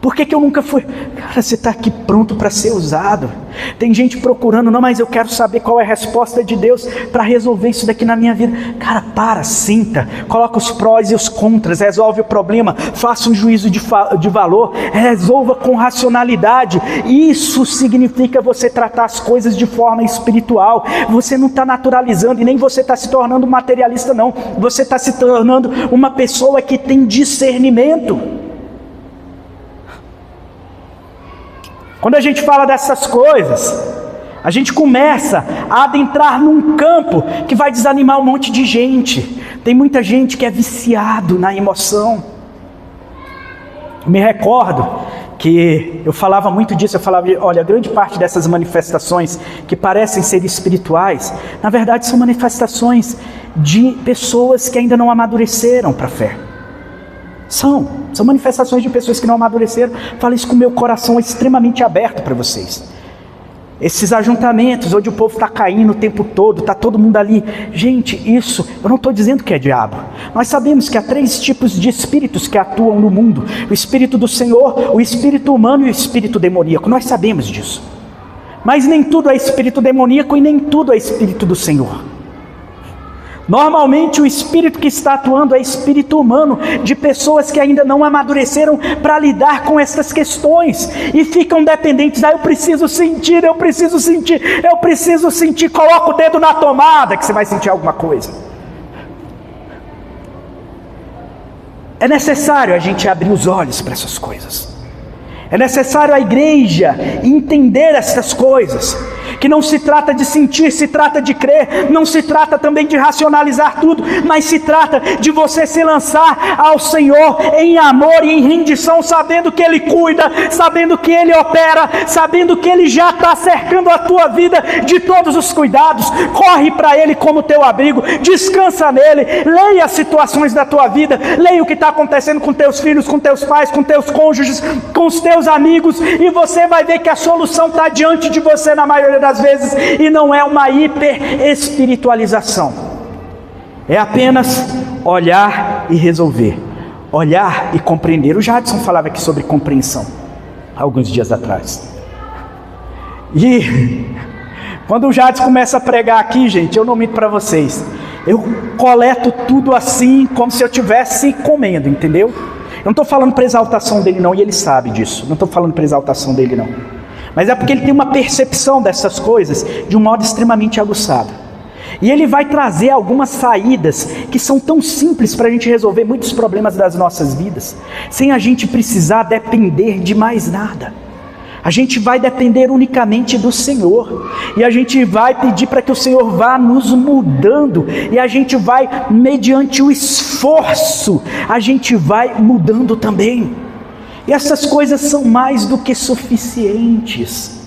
Speaker 1: Por que eu nunca fui? Cara, você está aqui pronto para ser usado. Tem gente procurando, não, mas eu quero saber qual é a resposta de Deus para resolver isso daqui na minha vida. Cara, sinta, coloca os prós e os contras, resolve o problema, faça um juízo de valor, resolva com racionalidade. Isso significa você tratar as coisas de forma espiritual. Você não está naturalizando e nem você está se tornando materialista, não. Você está se tornando uma pessoa que tem discernimento. Quando a gente fala dessas coisas, a gente começa a adentrar num campo que vai desanimar um monte de gente. Tem muita gente que é viciado na emoção. Eu me recordo que eu falava muito disso, eu falava, olha, grande parte dessas manifestações que parecem ser espirituais, na verdade são manifestações de pessoas que ainda não amadureceram para a fé. São manifestações de pessoas que não amadureceram. Falo isso com o meu coração extremamente aberto para vocês. Esses ajuntamentos onde o povo está caindo o tempo todo, está todo mundo ali. Gente, isso, eu não estou dizendo que é diabo. Nós sabemos que há 3 tipos de espíritos que atuam no mundo: o espírito do Senhor, o espírito humano e o espírito demoníaco. Nós sabemos disso. Mas nem tudo é espírito demoníaco e nem tudo é espírito do Senhor. Normalmente o espírito que está atuando é espírito humano, de pessoas que ainda não amadureceram para lidar com essas questões e ficam dependentes. Eu preciso sentir, coloca o dedo na tomada que você vai sentir alguma coisa. É necessário a gente abrir os olhos para essas coisas. É necessário a igreja entender essas coisas, que não se trata de sentir, se trata de crer. Não se trata também de racionalizar tudo, mas se trata de você se lançar ao Senhor em amor e em rendição, sabendo que Ele cuida, sabendo que Ele opera, sabendo que Ele já está cercando a tua vida de todos os cuidados. Corre para Ele como teu abrigo, descansa nele, leia as situações da tua vida, leia o que está acontecendo com teus filhos, com teus pais, com teus cônjuges, com os teus amigos, e você vai ver que a solução está diante de você na maioria das vezes, e não é uma hiper espiritualização. É apenas olhar e resolver, olhar e compreender. O Jadson falava aqui sobre compreensão alguns dias atrás, e quando o Jadson começa a pregar aqui, gente, eu não minto para vocês, eu coleto tudo assim como se eu estivesse comendo, entendeu? Eu não estou falando para exaltação dele não, e ele sabe disso. Não estou falando para exaltação dele não. Mas é porque ele tem uma percepção dessas coisas de um modo extremamente aguçado. E ele vai trazer algumas saídas que são tão simples para a gente resolver muitos problemas das nossas vidas, sem a gente precisar depender de mais nada. A gente vai depender unicamente do Senhor, e a gente vai pedir para que o Senhor vá nos mudando, e a gente vai, mediante o esforço, a gente vai mudando também. E essas coisas são mais do que suficientes.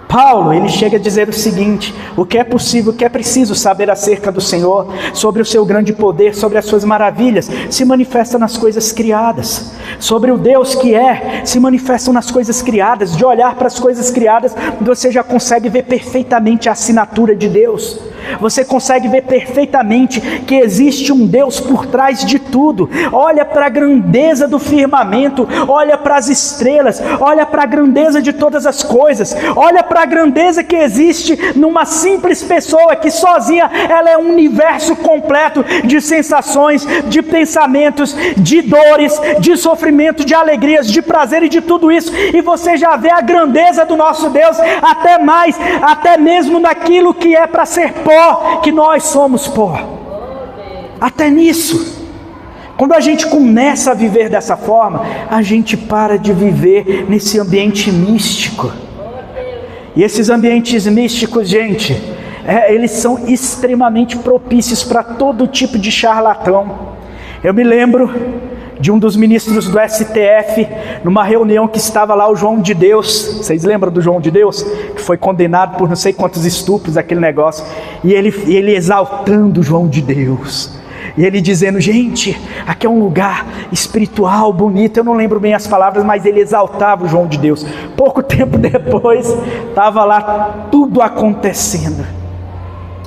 Speaker 1: Paulo, ele chega a dizer o seguinte: o que é possível, o que é preciso saber acerca do Senhor, sobre o seu grande poder, sobre as suas maravilhas, se manifesta nas coisas criadas. Sobre o Deus que é, se manifestam nas coisas criadas. De olhar para as coisas criadas, você já consegue ver perfeitamente a assinatura de Deus. Você consegue ver perfeitamente que existe um Deus por trás de tudo. Olha para a grandeza do firmamento, olha para as estrelas, olha para a grandeza de todas as coisas, olha para a grandeza que existe numa simples pessoa que sozinha ela é um universo completo de sensações, de pensamentos, de dores, de sofrimento, de alegrias, de prazer e de tudo isso. E você já vê a grandeza do nosso Deus, até mais, até mesmo naquilo que é para ser pó, que nós somos pó. Até nisso, quando a gente começa a viver dessa forma, a gente para de viver nesse ambiente místico. E esses ambientes místicos, gente, eles são extremamente propícios para todo tipo de charlatão. Eu me lembro de um dos ministros do STF, numa reunião que estava lá o João de Deus. Vocês lembram do João de Deus? Que foi condenado por não sei quantos estupros, aquele negócio. E ele exaltando o João de Deus. E ele dizendo, gente, aqui é um lugar espiritual, bonito. Eu não lembro bem as palavras, mas ele exaltava o João de Deus. Pouco tempo depois, estava lá tudo acontecendo.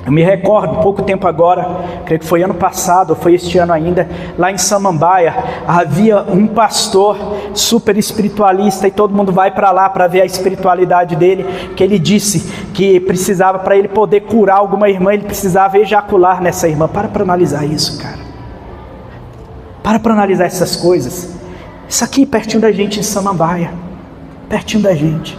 Speaker 1: Eu me recordo, pouco tempo agora, creio que foi ano passado, ou foi este ano ainda, lá em Samambaia, havia um pastor super espiritualista, e todo mundo vai para lá para ver a espiritualidade dele, que ele disse que precisava, para ele poder curar alguma irmã, ele precisava ejacular nessa irmã. Para analisar isso, cara. Para analisar essas coisas. Isso aqui pertinho da gente em Samambaia, pertinho da gente.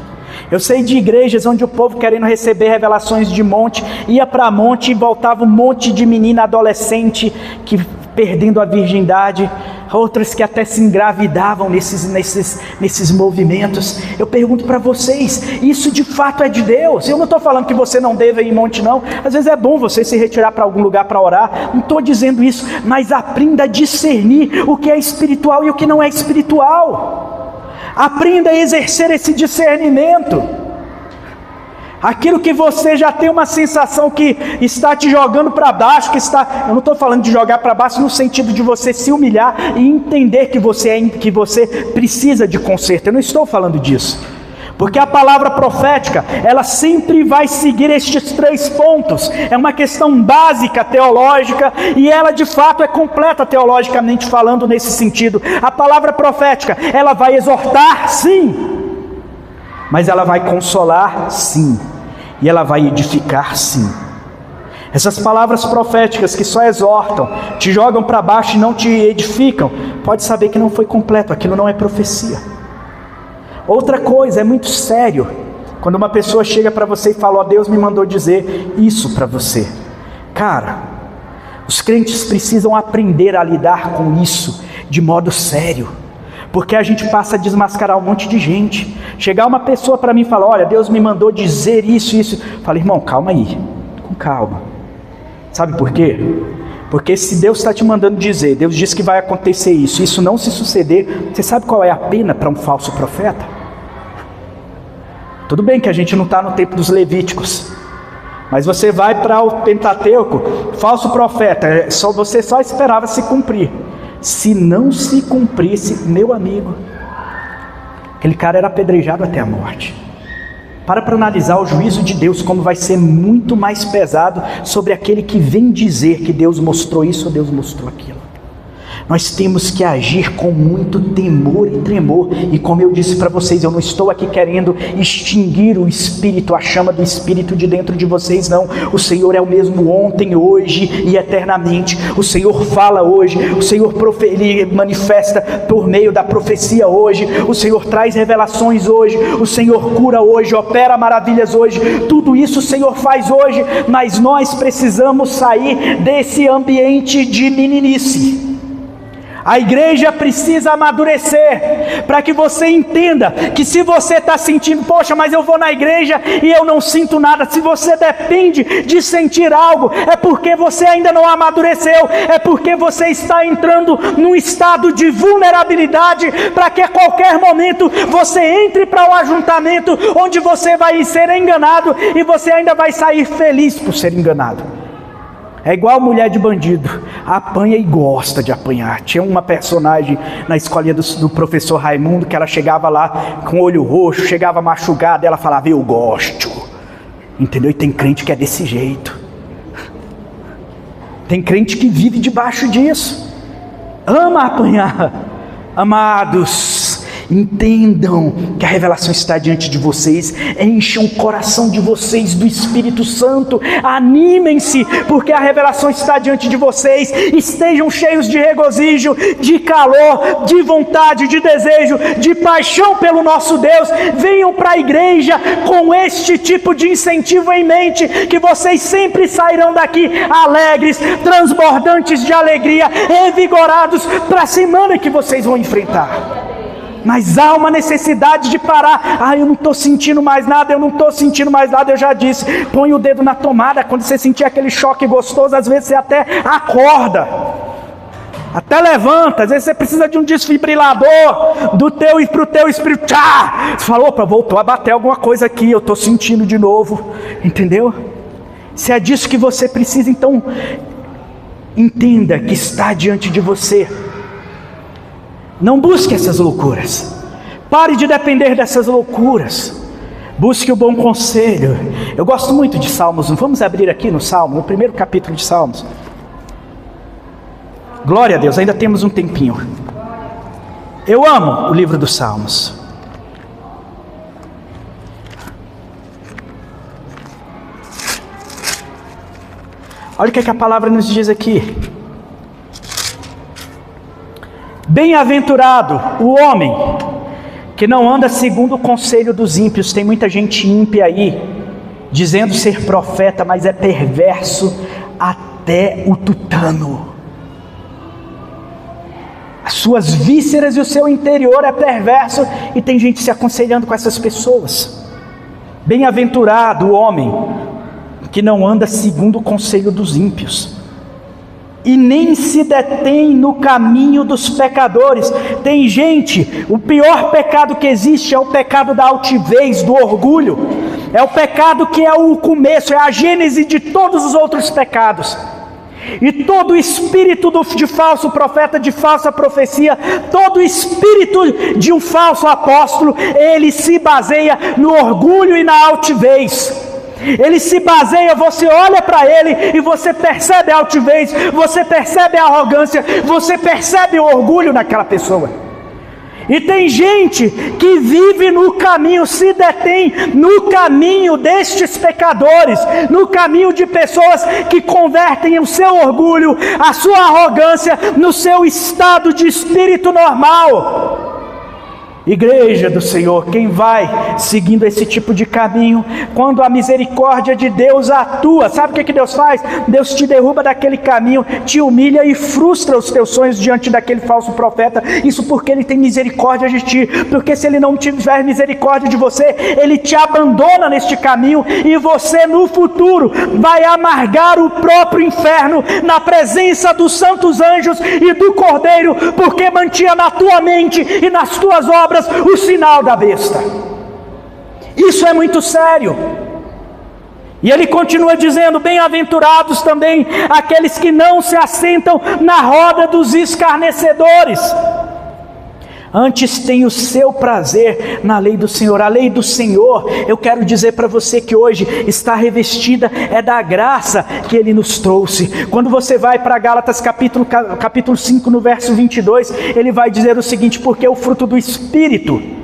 Speaker 1: Eu sei de igrejas onde o povo, querendo receber revelações de monte, ia para monte e voltava um monte de menina adolescente que perdendo a virgindade, outras que até se engravidavam nesses movimentos. Eu pergunto para vocês, isso de fato é de Deus? Eu não estou falando que você não deve ir em monte, não. Às vezes é bom você se retirar para algum lugar para orar, não estou dizendo isso, mas aprenda a discernir o que é espiritual e o que não é espiritual. Aprenda a exercer esse discernimento. Aquilo que você já tem uma sensação que está te jogando para baixo, eu não estou falando de jogar para baixo no sentido de você se humilhar e entender que você precisa de conserto. Eu não estou falando disso. Porque a palavra profética, ela sempre vai seguir estes 3 pontos. É uma questão básica teológica e ela de fato é completa teologicamente falando nesse sentido. A palavra profética, ela vai exortar, sim, mas ela vai consolar, sim, e ela vai edificar, sim. Essas palavras proféticas que só exortam, te jogam para baixo e não te edificam, pode saber que não foi completo, aquilo não é profecia. Outra coisa, é muito sério quando uma pessoa chega para você e fala, ó, Deus me mandou dizer isso para você. Cara, os crentes precisam aprender a lidar com isso de modo sério, porque a gente passa a desmascarar um monte de gente. Chegar uma pessoa para mim e falar, olha, Deus me mandou dizer isso. Fala, irmão, calma aí, com calma. Sabe por quê? Porque se Deus está te mandando dizer, Deus diz que vai acontecer isso não se suceder, você sabe qual é a pena para um falso profeta? Tudo bem que a gente não está no tempo dos Levíticos, mas você vai para o Pentateuco, falso profeta, você só esperava se cumprir. Se não se cumprisse, meu amigo, aquele cara era apedrejado até a morte. Para analisar o juízo de Deus, como vai ser muito mais pesado sobre aquele que vem dizer que Deus mostrou isso ou Deus mostrou aquilo. Nós temos que agir com muito temor e tremor, e como eu disse para vocês, eu não estou aqui querendo extinguir o Espírito, a chama do Espírito de dentro de vocês, não. O Senhor é o mesmo ontem, hoje e eternamente. O Senhor fala hoje, o Senhor Ele manifesta por meio da profecia hoje, o Senhor traz revelações hoje, o Senhor cura hoje, opera maravilhas hoje, tudo isso o Senhor faz hoje, mas nós precisamos sair desse ambiente de meninice. A igreja precisa amadurecer, para que você entenda que se você está sentindo, poxa, mas eu vou na igreja e eu não sinto nada, se você depende de sentir algo, é porque você ainda não amadureceu, é porque você está entrando num estado de vulnerabilidade, para que a qualquer momento você entre para um ajuntamento, onde você vai ser enganado, e você ainda vai sair feliz por ser enganado. É igual mulher de bandido, apanha e gosta de apanhar. Tinha uma personagem na escolinha do professor Raimundo, que ela chegava lá com o olho roxo, chegava machucada, ela falava, eu gosto. Entendeu? E tem crente que é desse jeito. Tem crente que vive debaixo disso. Ama apanhar. Amados, entendam que a revelação está diante de vocês, encham o coração de vocês do Espírito Santo, animem-se, porque a revelação está diante de vocês, estejam cheios de regozijo, de calor, de vontade, de desejo, de paixão pelo nosso Deus. Venham para a igreja com este tipo de incentivo em mente, que vocês sempre sairão daqui alegres, transbordantes de alegria, revigorados para a semana que vocês vão enfrentar. Mas há uma necessidade de parar. Eu não estou sentindo mais nada, eu já disse, põe o dedo na tomada. Quando você sentir aquele choque gostoso, às vezes você até acorda. Até levanta, às vezes você precisa de um desfibrilador pro teu espírito. Tchá! Você falou, opa, voltou a bater alguma coisa aqui, eu estou sentindo de novo. Entendeu? Se é disso que você precisa, então entenda que está diante de você. Não busque essas loucuras. Pare de depender dessas loucuras. Busque o bom conselho. Eu gosto muito de Salmos. Vamos abrir aqui no Salmo, no primeiro capítulo de Salmos. Glória a Deus, ainda temos um tempinho. Eu amo o livro dos Salmos. Olha o que a palavra nos diz aqui. Bem-aventurado o homem que não anda segundo o conselho dos ímpios. Tem muita gente ímpia aí, dizendo ser profeta, mas é perverso até o tutano. As suas vísceras e o seu interior é perverso, e tem gente se aconselhando com essas pessoas. Bem-aventurado o homem que não anda segundo o conselho dos ímpios, e nem se detém no caminho dos pecadores. Tem gente, o pior pecado que existe é o pecado da altivez, do orgulho. É o pecado que é o começo, é a gênese de todos os outros pecados. E todo espírito de falso profeta, de falsa profecia, todo espírito de um falso apóstolo, ele se baseia no orgulho e na altivez. Ele se baseia, você olha para ele e você percebe a altivez, você percebe a arrogância, você percebe o orgulho naquela pessoa. E tem gente que vive no caminho, se detém no caminho destes pecadores, no caminho de pessoas que convertem o seu orgulho, a sua arrogância, no seu estado de espírito normal. Igreja do Senhor, quem vai seguindo esse tipo de caminho, quando a misericórdia de Deus atua, sabe o que Deus faz? Deus te derruba daquele caminho, te humilha e frustra os teus sonhos diante daquele falso profeta. Isso porque Ele tem misericórdia de ti, porque se Ele não tiver misericórdia de você, Ele te abandona neste caminho, e você no futuro vai amargar o próprio inferno na presença dos santos anjos e do Cordeiro, porque mantinha na tua mente e nas tuas obras o sinal da besta. Isso é muito sério. E ele continua dizendo: bem-aventurados também aqueles que não se assentam na roda dos escarnecedores, antes tem o seu prazer na lei do Senhor. A lei do Senhor, eu quero dizer para você que hoje está revestida, é da graça que Ele nos trouxe. Quando você vai para Gálatas capítulo 5, no verso 22, ele vai dizer o seguinte: porque o fruto do Espírito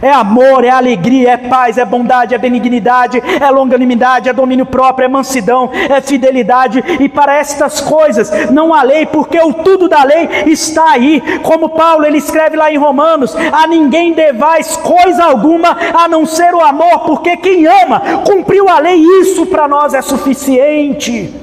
Speaker 1: é amor, é alegria, é paz, é bondade, é benignidade, é longanimidade, é domínio próprio, é mansidão, é fidelidade. E para estas coisas não há lei, porque o tudo da lei está aí. Como Paulo, ele escreve lá em Romanos: a ninguém devais coisa alguma a não ser o amor, porque quem ama cumpriu a lei. Isso para nós é suficiente.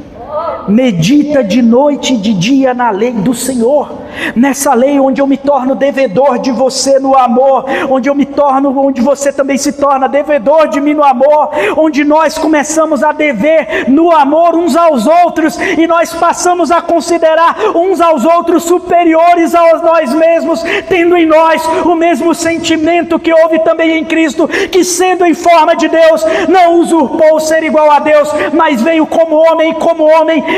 Speaker 1: Medita de noite e de dia na lei do Senhor, nessa lei onde eu me torno devedor de você no amor, onde você também se torna devedor de mim no amor, onde nós começamos a dever no amor uns aos outros, e nós passamos a considerar uns aos outros superiores a nós mesmos, tendo em nós o mesmo sentimento que houve também em Cristo, que sendo em forma de Deus, não usurpou ser igual a Deus, mas veio como homem,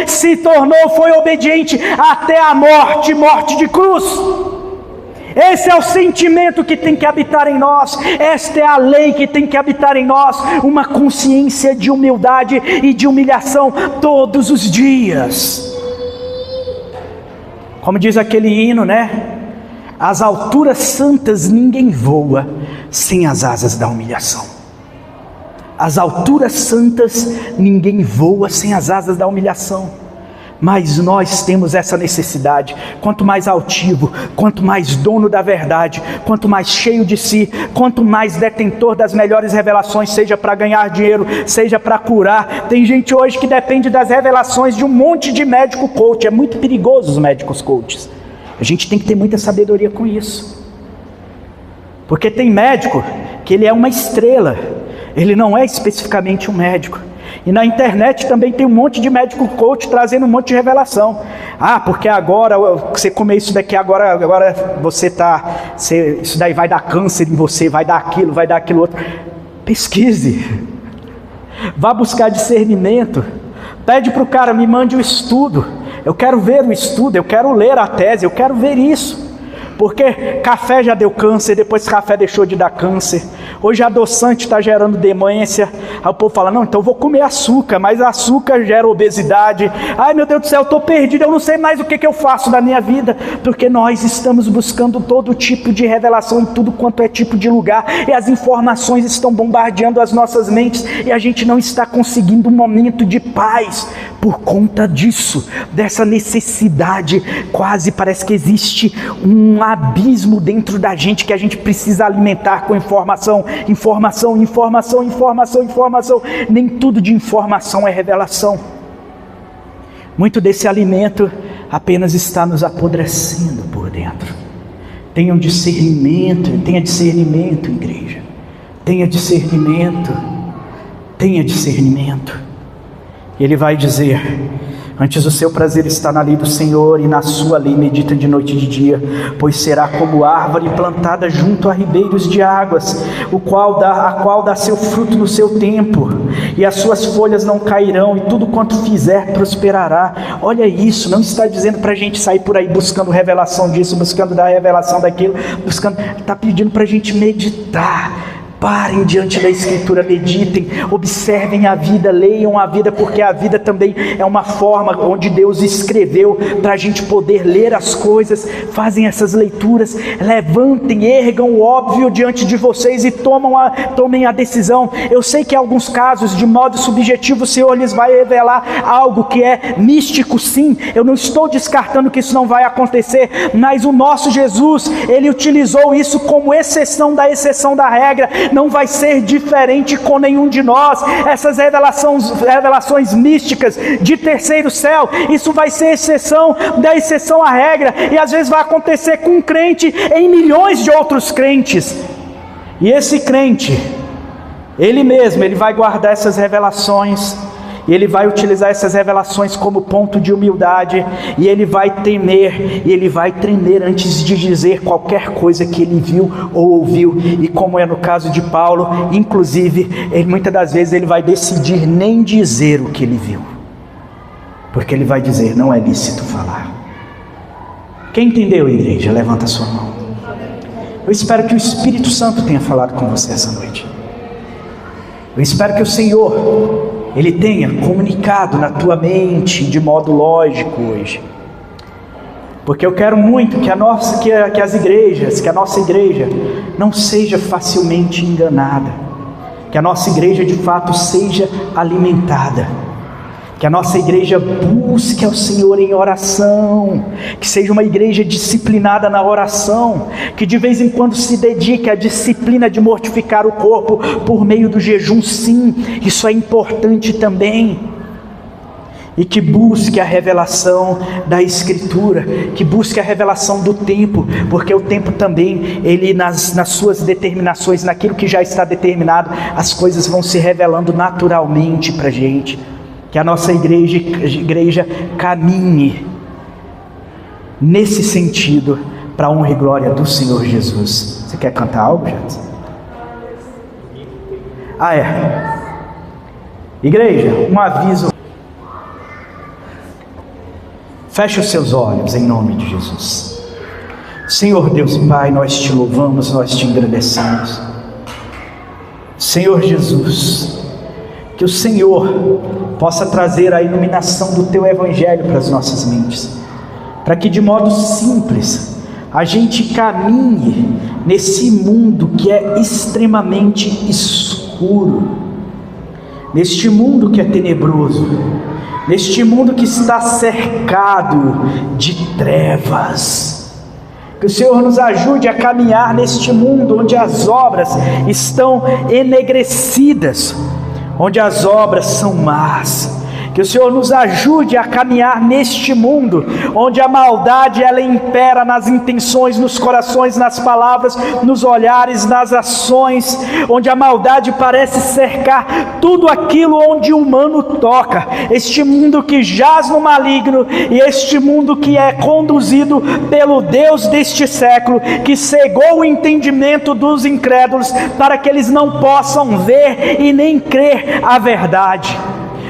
Speaker 1: se tornou, foi obediente até a morte de cruz. Esse é o sentimento que tem que habitar em nós, esta é a lei que tem que habitar em nós, uma consciência de humildade e de humilhação todos os dias. Como diz aquele hino, né? As alturas santas ninguém voa sem as asas da humilhação. As alturas santas ninguém voa sem as asas da humilhação. Mas nós temos essa necessidade. Quanto mais altivo, quanto mais dono da verdade, quanto mais cheio de si, quanto mais detentor das melhores revelações, seja para ganhar dinheiro, seja para curar. Tem gente hoje que depende das revelações de um monte de médico coach. É muito perigoso os médicos coaches. A gente tem que ter muita sabedoria com isso. Porque tem médico que ele é uma estrela, ele não é especificamente um médico. E na internet também tem um monte de médico coach trazendo um monte de revelação. Porque agora você comer isso daqui, agora isso daí vai dar câncer em você, vai dar aquilo outro. Pesquise, vá buscar discernimento, pede para o cara, me mande o estudo, eu quero ver o estudo, eu quero ler a tese, eu quero ver isso. Porque café já deu câncer, depois café deixou de dar câncer. Hoje adoçante está gerando demência. Aí o povo fala, não, então eu vou comer açúcar, mas açúcar gera obesidade. Ai meu Deus do céu, eu estou perdido, eu não sei mais o que eu faço da minha vida. Porque nós estamos buscando todo tipo de revelação em tudo quanto é tipo de lugar. E as informações estão bombardeando as nossas mentes. E a gente não está conseguindo um momento de paz. Por conta disso, dessa necessidade, quase parece que existe um abismo dentro da gente que a gente precisa alimentar com informação. Nem tudo de informação é revelação. Muito desse alimento apenas está nos apodrecendo por dentro. Tenha discernimento, igreja. Tenha discernimento. Ele vai dizer, antes o seu prazer está na lei do Senhor, e na sua lei medita de noite e de dia, pois será como árvore plantada junto a ribeiros de águas, a qual dá seu fruto no seu tempo, e as suas folhas não cairão, e tudo quanto fizer prosperará. Olha isso, não está dizendo para a gente sair por aí buscando revelação disso, buscando da revelação daquilo, está pedindo para a gente meditar. Parem diante da Escritura, meditem, observem a vida, leiam a vida, porque a vida também é uma forma onde Deus escreveu para a gente poder ler as coisas. Fazem essas leituras, levantem, ergam o óbvio diante de vocês e tomem a decisão. Eu sei que em alguns casos, de modo subjetivo, o Senhor lhes vai revelar algo que é místico, sim, eu não estou descartando que isso não vai acontecer, mas o nosso Jesus, Ele utilizou isso como exceção da regra. Não vai ser diferente com nenhum de nós. Essas revelações místicas de terceiro céu, isso vai ser exceção da exceção à regra, e às vezes vai acontecer com um crente em milhões de outros crentes, e esse crente, ele vai guardar essas revelações, e ele vai utilizar essas revelações como ponto de humildade, e ele vai temer, e ele vai tremer antes de dizer qualquer coisa que ele viu ou ouviu. E como é no caso de Paulo, inclusive, muitas das vezes ele vai decidir nem dizer o que ele viu, porque ele vai dizer, não é lícito falar. Quem entendeu, igreja? Levanta a sua mão. Eu espero que o Espírito Santo tenha falado com você essa noite. Eu espero que o Senhor, Ele tenha comunicado na tua mente de modo lógico hoje. Porque eu quero muito que a nossa igreja não seja facilmente enganada. Que a nossa igreja de fato seja alimentada. Que a nossa igreja busque ao Senhor em oração, que seja uma igreja disciplinada na oração, que de vez em quando se dedique à disciplina de mortificar o corpo por meio do jejum, sim, isso é importante também. E que busque a revelação da Escritura, que busque a revelação do tempo, porque o tempo também, ele nas suas determinações, naquilo que já está determinado, as coisas vão se revelando naturalmente para a gente. Que a nossa igreja caminhe nesse sentido para a honra e glória do Senhor Jesus. Você quer cantar algo, Jadson? Igreja, um aviso. Feche os seus olhos em nome de Jesus. Senhor Deus e Pai, nós te louvamos, nós te engrandecemos. Senhor Jesus, que o Senhor possa trazer a iluminação do Teu Evangelho para as nossas mentes, para que de modo simples a gente caminhe nesse mundo que é extremamente escuro, neste mundo que é tenebroso, neste mundo que está cercado de trevas. Que o Senhor nos ajude a caminhar neste mundo onde as obras estão enegrecidas, onde as obras são más, Que o Senhor nos ajude a caminhar neste mundo, onde a maldade ela impera nas intenções, nos corações, nas palavras, nos olhares, nas ações, onde a maldade parece cercar tudo aquilo onde o humano toca. Este mundo que jaz no maligno, e este mundo que é conduzido pelo Deus deste século, que cegou o entendimento dos incrédulos, para que eles não possam ver e nem crer a verdade.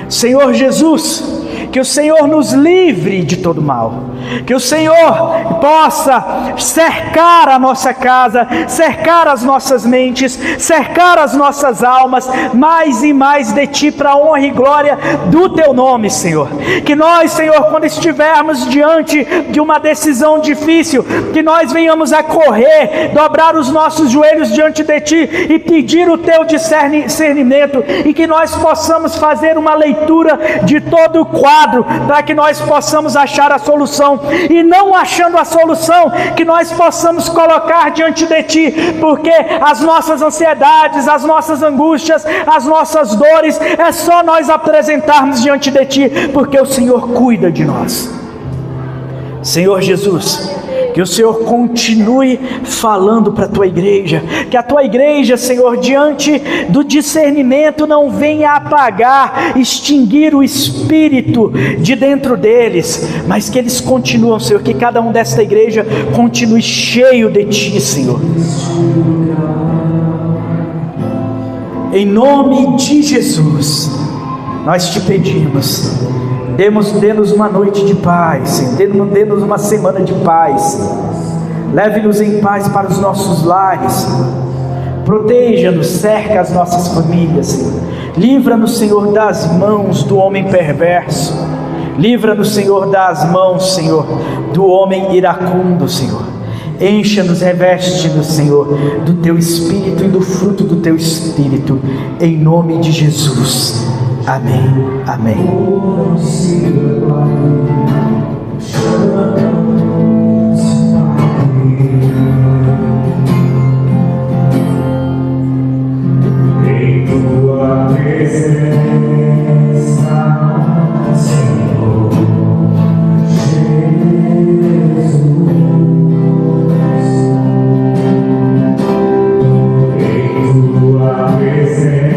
Speaker 1: Senhor Jesus, que o Senhor nos livre de todo mal, que o Senhor possa cercar a nossa casa, cercar as nossas mentes, cercar as nossas almas, mais e mais de Ti, para a honra e glória do Teu nome, Senhor. Que nós, Senhor, quando estivermos diante de uma decisão difícil, que nós venhamos a correr, dobrar os nossos joelhos diante de Ti e pedir o Teu discernimento, e que nós possamos fazer uma leitura de todo o quadro, para que nós possamos achar a solução, e não achando a solução, que nós possamos colocar diante de Ti, porque as nossas ansiedades, as nossas angústias, as nossas dores, é só nós apresentarmos diante de Ti, porque o Senhor cuida de nós. Senhor Jesus, que o Senhor continue falando para a Tua igreja, que a Tua igreja, Senhor, diante do discernimento, não venha apagar, extinguir o Espírito de dentro deles, mas que eles continuem, Senhor, que cada um desta igreja continue cheio de Ti, Senhor. Em nome de Jesus, nós Te pedimos, dê-nos uma noite de paz, Senhor. Dê-nos uma semana de paz, Senhor. Leve-nos em paz para os nossos lares, Senhor. Proteja-nos, cerca as nossas famílias, Senhor. Livra-nos, Senhor, das mãos do homem perverso. Livra-nos, Senhor, das mãos, Senhor, do homem iracundo, Senhor. Encha-nos, reveste-nos, Senhor, do Teu Espírito e do fruto do Teu Espírito, em nome de Jesus. Amém, amém. Em Tua presença, Senhor Jesus, em Tua presença,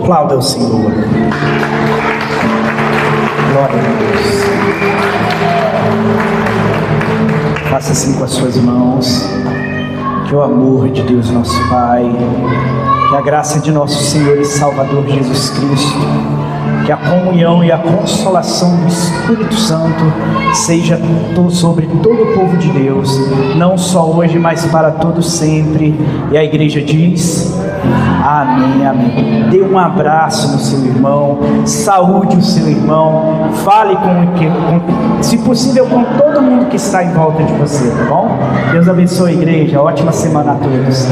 Speaker 1: Aplauda o Senhor. Glória a Deus. Faça assim com as suas mãos. Que o amor de Deus nosso Pai, que a graça de nosso Senhor e Salvador Jesus Cristo, que a comunhão e a consolação do Espírito Santo seja sobre todo o povo de Deus, não só hoje, mas para todos sempre. E a igreja diz: amém, amém. Dê um abraço no seu irmão, saúde o seu irmão, fale se possível, com todo mundo que está em volta de você, tá bom? Deus abençoe a igreja, ótima semana a todos.